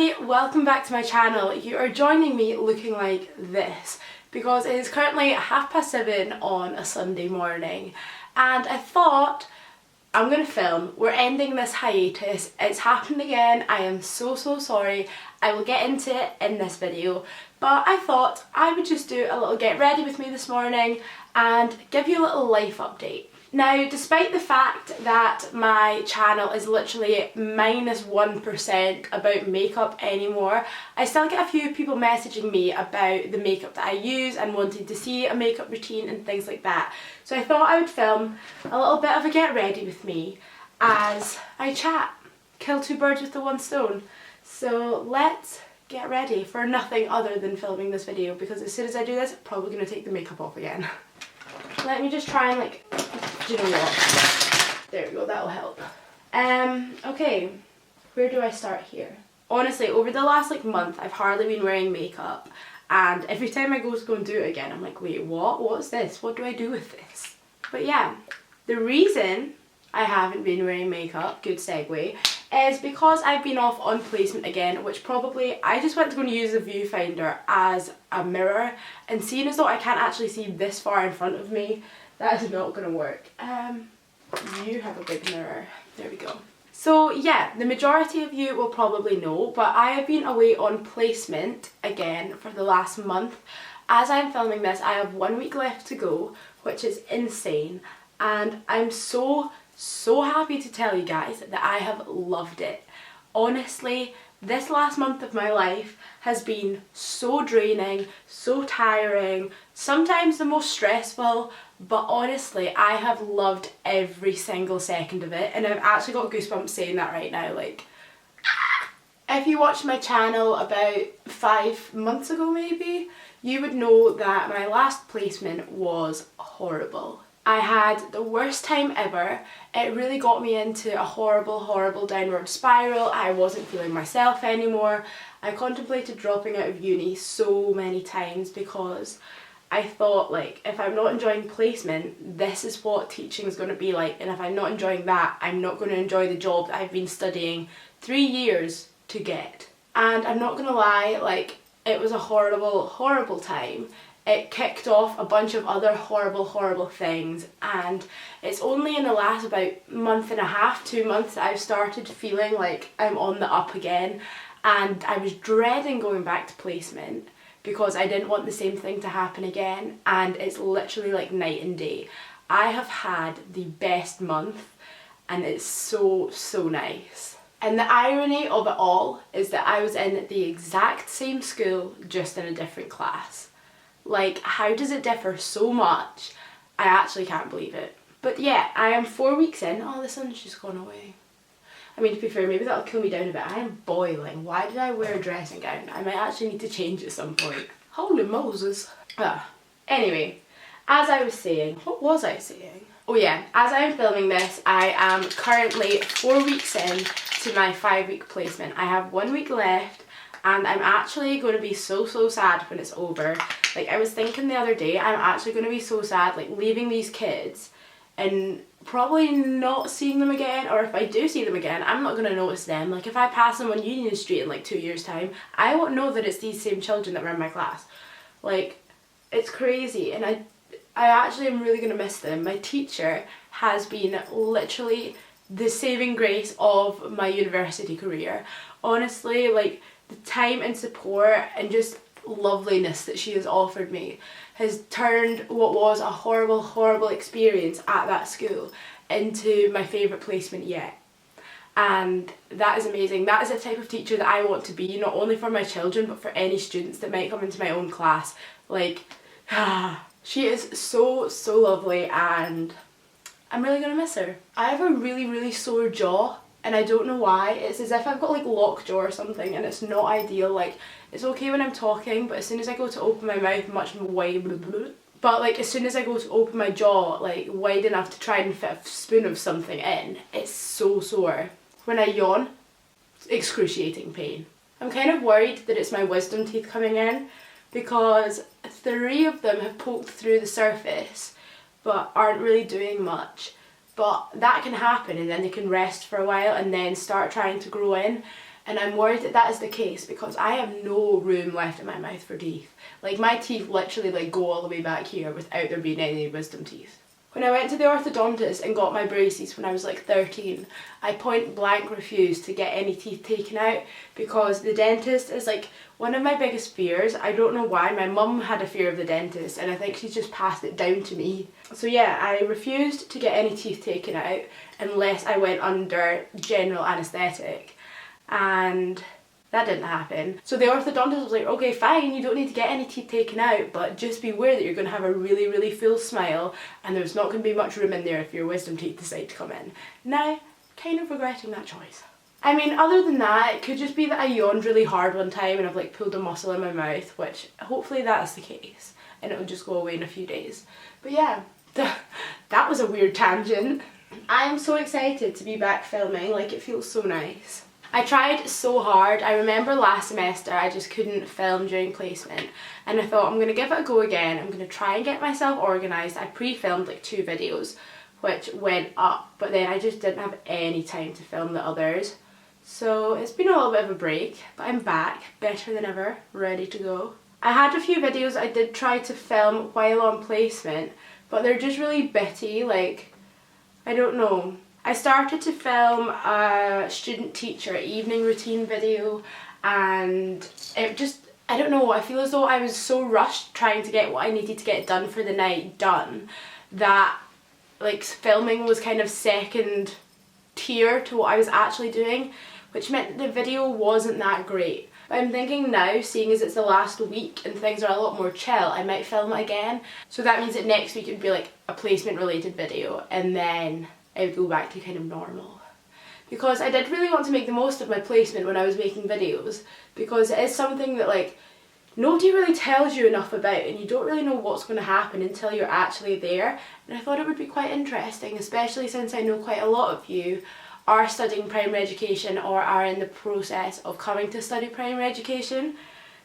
everybody, welcome back to my channel. You are joining me looking like this because it is currently 7:30 on a Sunday morning and I thought I'm gonna film. We're ending this hiatus. It's happened again. I am so sorry. I will get into it in this video, but I thought I would just do a little get ready with me this morning and give you a little life update. Now, despite the fact that my channel is literally -1% about makeup anymore, I still get a few people messaging me about the makeup that I use and wanting to see a makeup routine and things like that. So I thought I would film a little bit of a get ready with me as I chat. Kill two birds with the one stone. So let's get ready for nothing other than filming this video, because as soon as I do this, I'm probably going to take the makeup off again. Let me just try and do you know what? There we go, that'll help. Okay, where do I start here? Honestly, over the last month, I've hardly been wearing makeup, and every time I go to and do it again, I'm like, wait, what? What's this? What do I do with this? But yeah, the reason I haven't been wearing makeup, good segue, is because I've been off on placement again, which probably, I just went to go and use the viewfinder as a mirror, and seeing as though I can't actually see this far in front of me, that is not going to work. You have a big mirror. There we go. So yeah, the majority of you will probably know, but I have been away on placement again for the last month. As I'm filming this, I have 1 week left to go, which is insane, and I'm so happy to tell you guys that I have loved it. Honestly, this last month of my life has been so draining, so tiring, sometimes the most stressful, but honestly, I have loved every single second of it, and I've actually got goosebumps saying that right now. If you watched my channel about 5 months ago maybe, you would know that my last placement was horrible. I had the worst time ever. It really got me into a horrible downward spiral. I wasn't feeling myself anymore. I contemplated dropping out of uni so many times because I thought, if I'm not enjoying placement, this is what teaching is going to be like, and if I'm not enjoying that, I'm not going to enjoy the job that I've been studying 3 years to get. And I'm not going to lie, it was a horrible time. It kicked off a bunch of other horrible things, and it's only in the last about month and a half, 2 months, that I've started feeling like I'm on the up again, and I was dreading going back to placement because I didn't want the same thing to happen again, and it's literally like night and day. I have had the best month, and it's so nice. And the irony of it all is that I was in the exact same school, just in a different class. How does it differ so much? I actually can't believe it. But yeah, I am 4 weeks in. Oh, the sun's just gone away. I mean, to be fair, maybe that'll cool me down a bit. I am boiling. Why did I wear a dressing gown? I might actually need to change at some point. Holy Moses. Anyway, as I was saying, what was I saying? Oh yeah, as I'm filming this, I am currently 4 weeks in to my 5-week placement. I have 1 week left, and I'm actually going to be so sad when it's over. I was thinking the other day, I'm actually going to be so sad, leaving these kids and probably not seeing them again, or if I do see them again, I'm not going to notice them. If I pass them on Union Street in 2 years' time, I won't know that it's these same children that were in my class. It's crazy, and I actually am really going to miss them. My teacher has been literally the saving grace of my university career. Honestly, the time and support and just loveliness that she has offered me has turned what was a horrible experience at that school into my favourite placement yet. And that is amazing. That is the type of teacher that I want to be, not only for my children but for any students that might come into my own class. She is so lovely, and I'm really going to miss her. I have a really sore jaw, and I don't know why. It's as if I've got lockjaw or something, and it's not ideal. It's okay when I'm talking, but as soon as I go to open my mouth much wide, but as soon as I go to open my jaw wide enough to try and fit a spoon of something in, it's so sore. When I yawn, excruciating pain. I'm kind of worried that it's my wisdom teeth coming in, because 3 of them have poked through the surface but aren't really doing much. But that can happen, and then they can rest for a while and then start trying to grow in. and I'm worried that that is the case because I have no room left in my mouth for teeth. Like my teeth literally like go all the way back here without there being any wisdom teeth. When I went to the orthodontist and got my braces when I was like 13, I point blank refused to get any teeth taken out because the dentist is like one of my biggest fears. I don't know why. My mum had a fear of the dentist and I think she's just passed it down to me. So yeah, I refused to get any teeth taken out unless I went under general anaesthetic, and that didn't happen. So the orthodontist was like, okay fine, you don't need to get any teeth taken out, but just be aware that you're going to have a really, really full smile and there's not going to be much room in there if your wisdom teeth decide to come in. Now, kind of regretting that choice. I mean, other than that, it could just be that I yawned really hard one time and I've like pulled a muscle in my mouth, which hopefully that's the case and it'll just go away in a few days. But yeah, that was a weird tangent. I'm so excited to be back filming, like it feels so nice. I tried so hard. I remember last semester I just couldn't film during placement and I thought I'm going to give it a go again. I'm going to try and get myself organised. I pre-filmed like 2 videos which went up, but then I just didn't have any time to film the others. So it's been a little bit of a break, but I'm back, better than ever, ready to go. I had a few videos I did try to film while on placement, but they're just really bitty, like, I don't know. I started to film a student teacher evening routine video and it just, I don't know, I feel as though I was so rushed trying to get what I needed to get done for the night done that like filming was kind of second tier to what I was actually doing, which meant that the video wasn't that great. But I'm thinking now, seeing as it's the last week and things are a lot more chill, I might film it again. So that means that next week it would be like a placement related video and then I would go back to kind of normal. Because I did really want to make the most of my placement when I was making videos, because it is something that like nobody really tells you enough about and you don't really know what's going to happen until you're actually there. And I thought it would be quite interesting, especially since I know quite a lot of you are studying primary education or are in the process of coming to study primary education.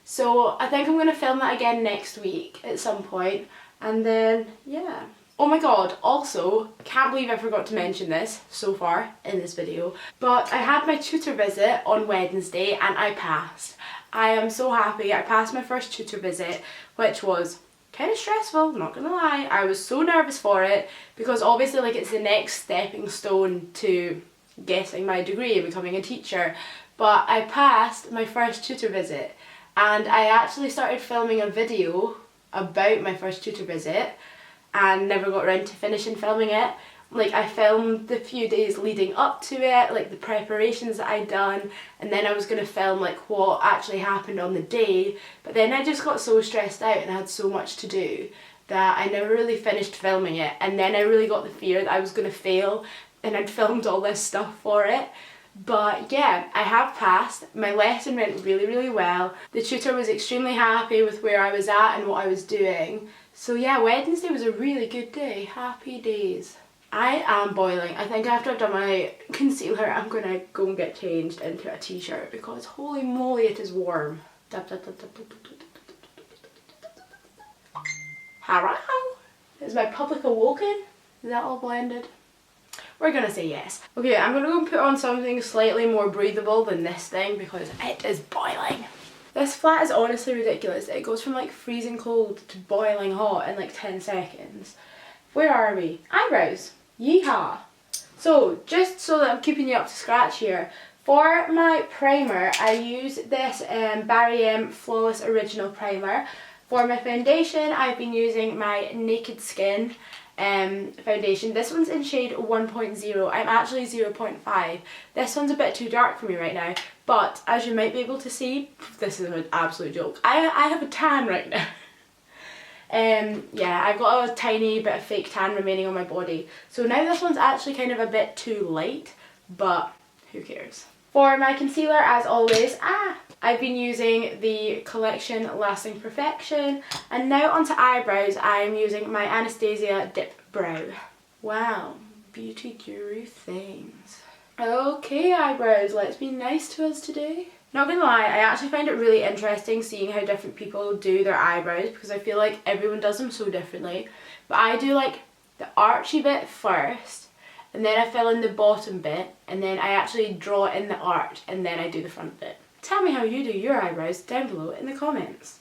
So I think I'm going to film that again next week at some point, and then yeah. Oh my god, also, I can't believe I forgot to mention this so far in this video, but I had my tutor visit on Wednesday and I passed. I am so happy. I passed my first tutor visit, which was kind of stressful, not gonna lie. I was so nervous for it because obviously like it's the next stepping stone to getting my degree and becoming a teacher, but I passed my first tutor visit and I actually started filming a video about my first tutor visit and never got around to finishing filming it. Like I filmed the few days leading up to it, like the preparations that I'd done, and then I was going to film like what actually happened on the day, but then I just got so stressed out and I had so much to do that I never really finished filming it, and then I really got the fear that I was going to fail and I'd filmed all this stuff for it. But yeah, I have passed. My lesson went really, really well. The tutor was extremely happy with where I was at and what I was doing. So yeah, Wednesday was a really good day. Happy days. I am boiling. I think after I've done my concealer, I'm gonna go and get changed into a t-shirt because holy moly, it is warm. Hello? Is my public awoken? Is that all blended? We're gonna say yes. Okay, I'm gonna go and put on something slightly more breathable than this thing because it is boiling. This flat is honestly ridiculous. It goes from like freezing cold to boiling hot in like 10 seconds. Where are we? Eyebrows. Yeehaw. So, just so that I'm keeping you up to scratch here, for my primer I use this GRWM Flawless Original Primer. For my foundation I've been using my Naked Skin foundation. This one's in shade 1.0. I'm actually 0.5. This one's a bit too dark for me right now, but as you might be able to see, this is an absolute joke. I have a tan right now. Yeah, I've got a tiny bit of fake tan remaining on my body. So now this one's actually kind of a bit too light, but who cares. For my concealer, as always, I've been using the Collection Lasting Perfection, and now onto eyebrows, I'm using my Anastasia Dip Brow. Wow, beauty guru things. Okay, eyebrows, let's be nice to us today. Not gonna lie, I actually find it really interesting seeing how different people do their eyebrows because I feel like everyone does them so differently. But I do like the archy bit first, and then I fill in the bottom bit, and then I actually draw in the art, and then I do the front bit. Tell me how you do your eyebrows down below in the comments.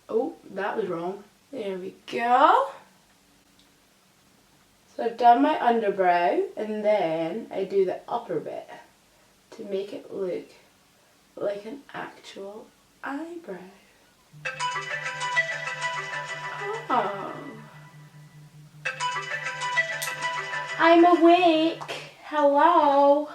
Oh, that was wrong. There we go. So I've done my underbrow, and then I do the upper bit to make it look like an actual eyebrow. Oh. I'm awake. Hello.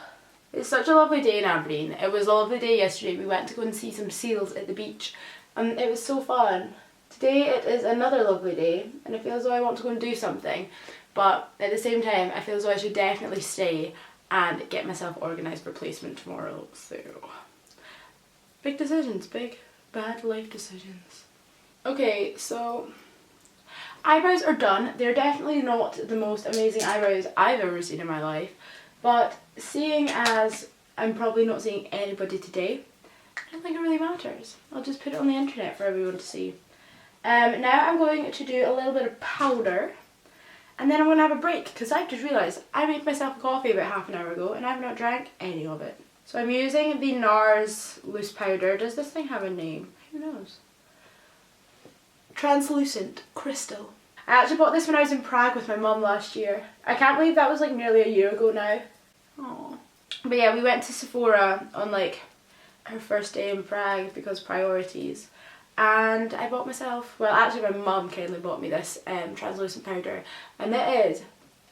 It's such a lovely day in Aberdeen. It was a lovely day yesterday. We went to go and see some seals at the beach, and it was so fun. Today it is another lovely day, and I feel as though I want to go and do something, but at the same time I feel as though I should definitely stay and get myself organised for placement tomorrow. So big decisions, big bad life decisions. Okay, so eyebrows are done. They're definitely not the most amazing eyebrows I've ever seen in my life, but seeing as I'm probably not seeing anybody today, I don't think it really matters. I'll just put it on the internet for everyone to see. Now I'm going to do a little bit of powder, and then I'm going to have a break because I've just realised I made myself a coffee about half an hour ago and I've not drank any of it. So I'm using the NARS loose powder. Does this thing have a name? Who knows? Translucent crystal. I actually bought this when I was in Prague with my mum last year. I can't believe that was like nearly a year ago now. Aww. But yeah, we went to Sephora on like our first day in Prague because priorities. And I bought myself, well actually my mum kindly bought me this translucent powder, and it is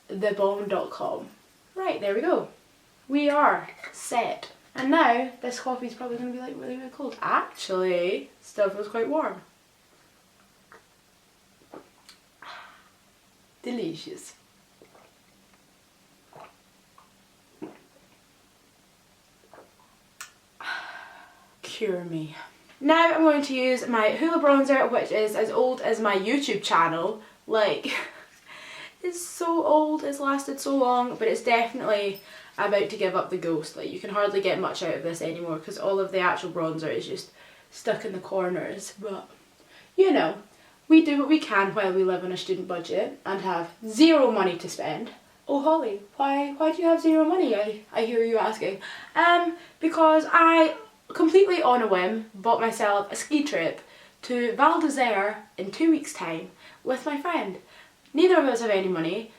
thebomb.com. Right, there we go. We are set. And now this coffee is probably going to be like really, really cold. Actually, still feels quite warm. Delicious. Cure me. Now I'm going to use my Hoola bronzer, which is as old as my YouTube channel. Like, it's so old, it's lasted so long, but it's definitely about to give up the ghost. Like, you can hardly get much out of this anymore because all of the actual bronzer is just stuck in the corners. But, you know, we do what we can while we live on a student budget and have zero money to spend. Oh Holly, why do you have zero money? I hear you asking. Because I completely on a whim bought myself a ski trip to Val d'Isère in 2 weeks time with my friend. Neither of us have any money,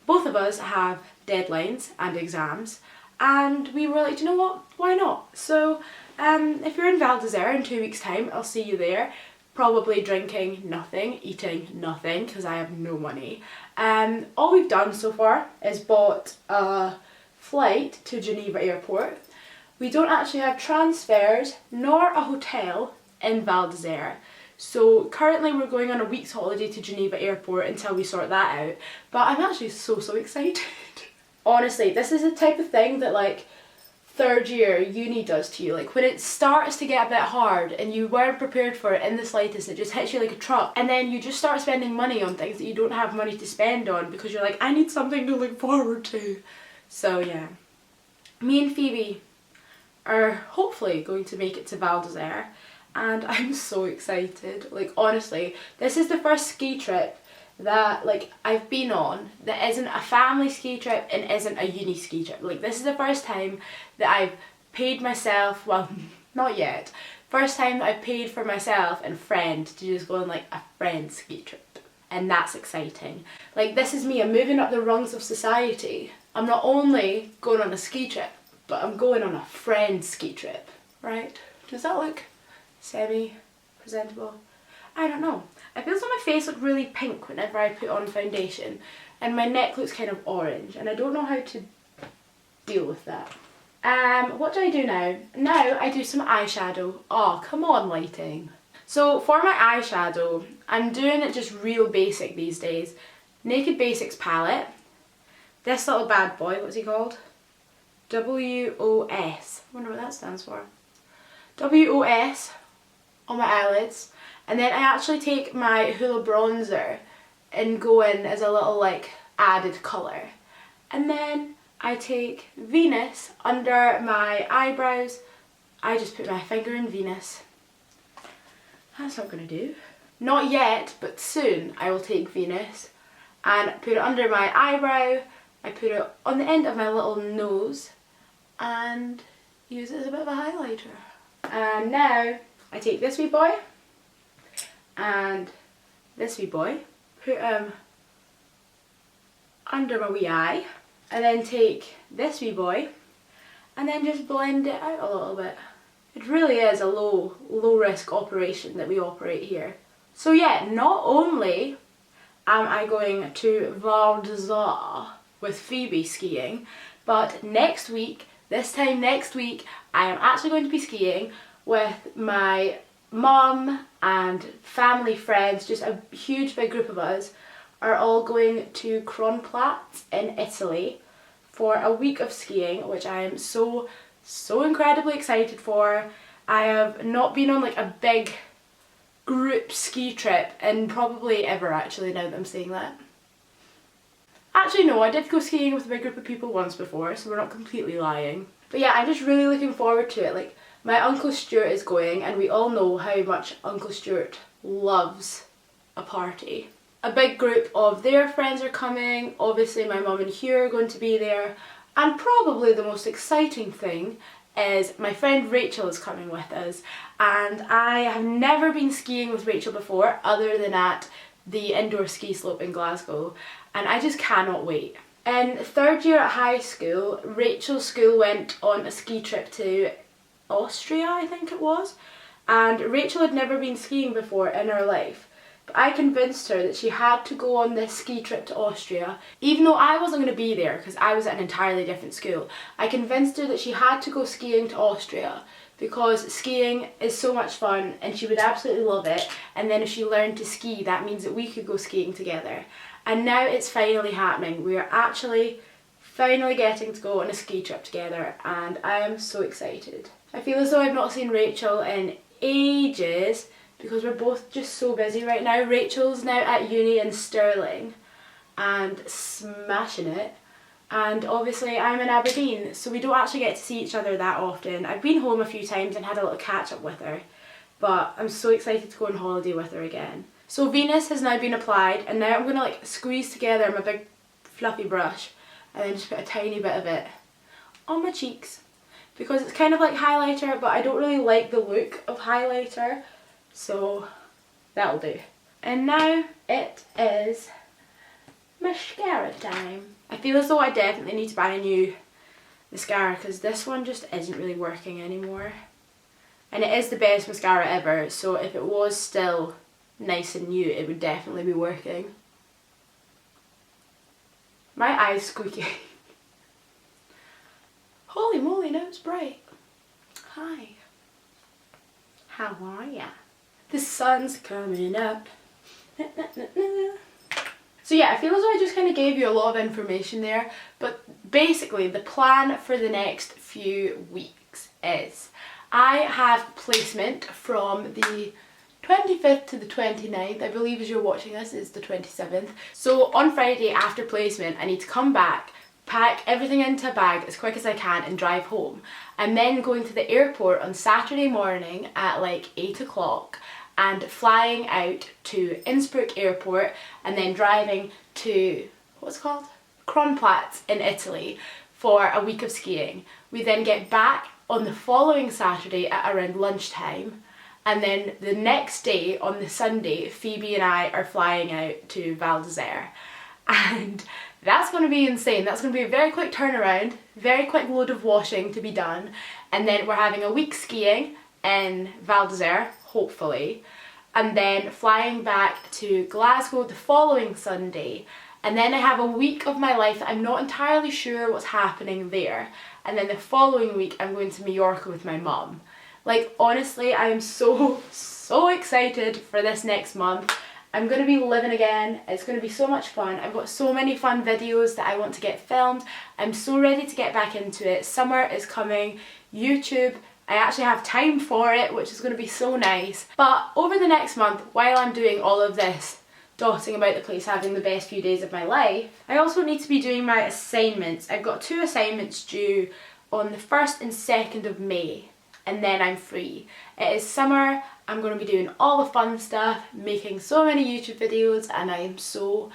both of us have deadlines and exams, and we were like, you know what, why not? So if you're in Val d'Isère in 2 weeks time, I'll see you there, probably drinking nothing, eating nothing because I have no money. All we've done so far is bought a flight to Geneva airport. We don't actually have transfers nor a hotel in Val d'Isère. So currently we're going on a week's holiday to Geneva airport until we sort that out. But I'm actually so excited. Honestly, this is the type of thing that like third year uni does to you. Like when it starts to get a bit hard and you weren't prepared for it in the slightest, it just hits you like a truck. And then you just start spending money on things that you don't have money to spend on because you're like, I need something to look forward to. So yeah, me and Phoebe are hopefully going to make it to Val d'Isère, and I'm so excited. Like honestly, this is the first ski trip that like I've been on that isn't a family ski trip and isn't a uni ski trip. Like this is the first time that I've paid myself, well not yet, first time that I've paid for myself and friend to just go on like a friend ski trip, and that's exciting. Like this is me, I'm moving up the rungs of society. I'm not only going on a ski trip, but I'm going on a friend ski trip, right? Does that look semi-presentable? I don't know. I feel as though my face looks really pink whenever I put on foundation, and my neck looks kind of orange, and I don't know how to deal with that. What do I do now? Now I do some eyeshadow. Oh, come on lighting. So for my eyeshadow, I'm doing it just real basic these days. Naked Basics palette. This little bad boy, what's he called? WOS. I wonder what that stands for. WOS on my eyelids, and then I actually take my Hoola bronzer and go in as a little like added colour, and then I take Venus under my eyebrows. I just put my finger in Venus. That's not going to do. Not yet, but soon I will take Venus and put it under my eyebrow I put it on the end of my little nose and use it as a bit of a highlighter. And now I take this wee boy and this wee boy, put him under my wee eye, and then take this wee boy and then just blend it out a little bit. It really is a low risk operation that we operate here. So yeah, not only am I going to Val d'Isère with Phoebe skiing, but next week, this time next week, I am actually going to be skiing with my mum and family friends. Just a huge big group of us are all going to Kronplatz in Italy for a week of skiing, which I am so incredibly excited for. I have not been on like a big group ski trip in probably ever, actually, now that I'm saying that. Actually no, I did go skiing with a big group of people once before, so we're not completely lying. But yeah, I'm just really looking forward to it. Like, my Uncle Stuart is going, and we all know how much Uncle Stuart loves a party. A big group of their friends are coming, obviously my mum and Hugh are going to be there, and probably the most exciting thing is my friend Rachel is coming with us, and I have never been skiing with Rachel before other than at the indoor ski slope in Glasgow, and I just cannot wait. In third year at high school, Rachel's school went on a ski trip to Austria, I think it was, and Rachel had never been skiing before in her life. But I convinced her that she had to go on this ski trip to Austria, even though I wasn't going to be there because I was at an entirely different school. I convinced her that she had to go skiing to Austria because skiing is so much fun and she would absolutely love it, and then if she learned to ski, that means that we could go skiing together. And now it's finally happening. We are actually finally getting to go on a ski trip together, and I am so excited. I feel as though I've not seen Rachel in ages because we're both just so busy right now. Rachel's now at uni in Stirling and smashing it, and obviously I'm in Aberdeen, so we don't actually get to see each other that often. I've been home a few times and had a little catch up with her, but I'm so excited to go on holiday with her again. So Venus has now been applied, and now I'm going to like squeeze together my big fluffy brush and then just put a tiny bit of it on my cheeks because it's kind of like highlighter, but I don't really like the look of highlighter, so that'll do. And now it is mascara time. I feel as though I definitely need to buy a new mascara because this one just isn't really working anymore. And it is the best mascara ever, so if it was still nice and new, it would definitely be working. My eye's squeaky. Holy moly, now it's bright. Hi. How are ya? The sun's coming up. Na, na, na, na. So yeah, I feel as though I just kind of gave you a lot of information there, but basically the plan for the next few weeks is I have placement from the 25th to the 29th, I believe as you're watching this is the 27th. So on Friday after placement I need to come back, pack everything into a bag as quick as I can and drive home. I'm then going to the airport on Saturday morning at like 8 o'clock and flying out to Innsbruck airport and then driving to, what's it called? Kronplatz in Italy for a week of skiing. We then get back on the following Saturday at around lunchtime, and then the next day on the Sunday Phoebe and I are flying out to Val d'Isère, and that's going to be insane. That's going to be a very quick turnaround, very quick load of washing to be done, and then we're having a week skiing in Val d'Isère, hopefully, and then flying back to Glasgow the following Sunday, and then I have a week of my life that I'm not entirely sure what's happening there, and then the following week I'm going to Mallorca with my mum. Like, honestly, I am so excited for this next month. I'm going to be living again. It's going to be so much fun. I've got so many fun videos that I want to get filmed. I'm so ready to get back into it. Summer is coming. YouTube, I actually have time for it, which is going to be so nice. But over the next month, while I'm doing all of this, dotting about the place, having the best few days of my life, I also need to be doing my assignments. I've got 2 assignments due on the 1st and 2nd of May, and then I'm free. It is summer, I'm going to be doing all the fun stuff, making so many YouTube videos, and I am so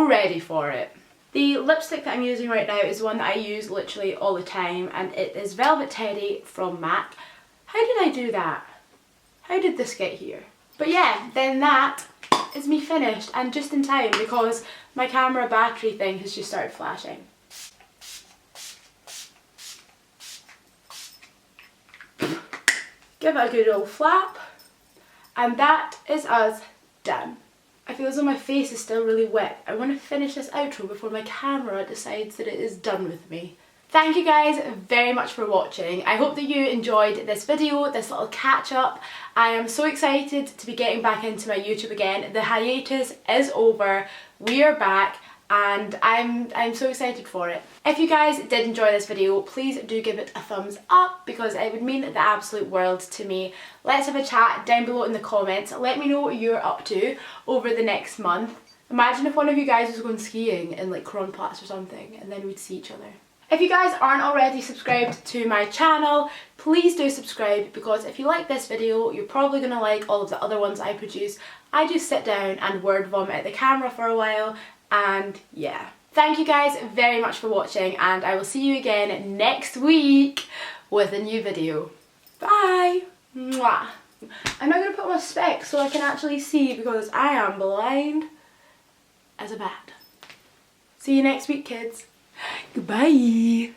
ready for it. The lipstick that I'm using right now is one that I use literally all the time, and it is Velvet Teddy from MAC. How did I do that? How did this get here? But yeah, then that is me finished, and just in time because my camera battery thing has just started flashing. Give it a good old flap, and that is us done. I feel as though my face is still really wet. I want to finish this outro before my camera decides that it is done with me. Thank you guys very much for watching. I hope that you enjoyed this video, this little catch up. I am so excited to be getting back into my YouTube again. The hiatus is over, we are back, and I'm so excited for it. If you guys did enjoy this video, please do give it a thumbs up because it would mean the absolute world to me. Let's have a chat down below in the comments. Let me know what you're up to over the next month. Imagine if one of you guys was going skiing in like Kronplatz or something, and then we'd see each other. If you guys aren't already subscribed to my channel, please do subscribe because if you like this video, you're probably going to like all of the other ones I produce. I just sit down and word vomit at the camera for a while, and yeah. Thank you guys very much for watching, and I will see you again next week with a new video. Bye! Mwah! I'm now going to put on my specs so I can actually see because I am blind as a bat. See you next week, kids. Goodbye.